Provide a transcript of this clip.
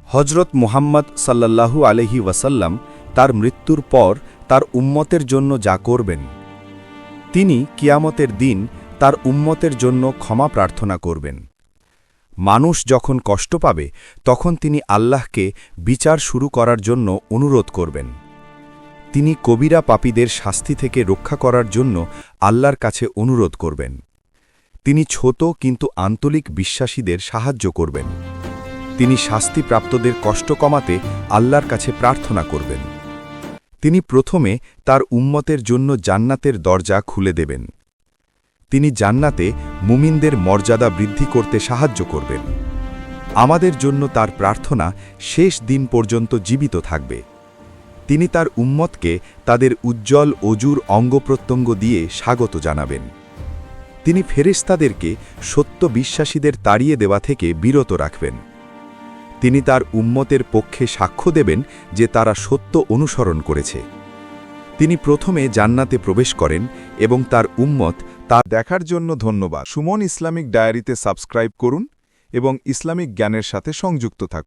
হজরত মুহাম্মদ সাল্লাল্লাহু আলাইহি ওয়াসাল্লাম তার মৃত্যুর পর তার উম্মতের জন্য যা করবেন, তিনি কিয়ামতের দিন তার উম্মতের জন্য ক্ষমা প্রার্থনা করবেন। মানুষ যখন কষ্ট পাবে তখন তিনি আল্লাহকে বিচার শুরু করার জন্য অনুরোধ করবেন। তিনি কবিরা পাপীদের শাস্তি থেকে রক্ষা করার জন্য আল্লাহর কাছে অনুরোধ করবেন। তিনি ছোট কিন্তু আন্তরিক বিশ্বাসীদের সাহায্য করবেন। তিনি শাস্তিপ্রাপ্তদের কষ্ট কমাতে আল্লাহর কাছে প্রার্থনা করবেন। তিনি প্রথমে তার উম্মতের জন্য জান্নাতের দরজা খুলে দেবেন। তিনি জান্নাতে মুমিনদের মর্যাদা বৃদ্ধি করতে সাহায্য করবেন। আমাদের জন্য তার প্রার্থনা শেষ দিন পর্যন্ত জীবিত থাকবে। তিনি তার উম্মতকে তাদের উজ্জ্বল অজুর অঙ্গপ্রত্যঙ্গ দিয়ে স্বাগত জানাবেন। তিনি ফেরেশতাদেরকে সত্য বিশ্বাসীদের তাড়িয়ে দেওয়া থেকে বিরত রাখবেন। তিনি তার উম্মতের পক্ষে সাক্ষ্য দেবেন যে তারা সত্য অনুসরণ করেছে। তিনি প্রথমে জান্নাতে প্রবেশ করেন এবং তার উম্মত তা দেখার জন্য ধন্যবাদ। সুমন ইসলামিক ডায়েরিতে সাবস্ক্রাইব করুন এবং ইসলামিক জ্ঞানের সাথে সংযুক্ত থাকুন।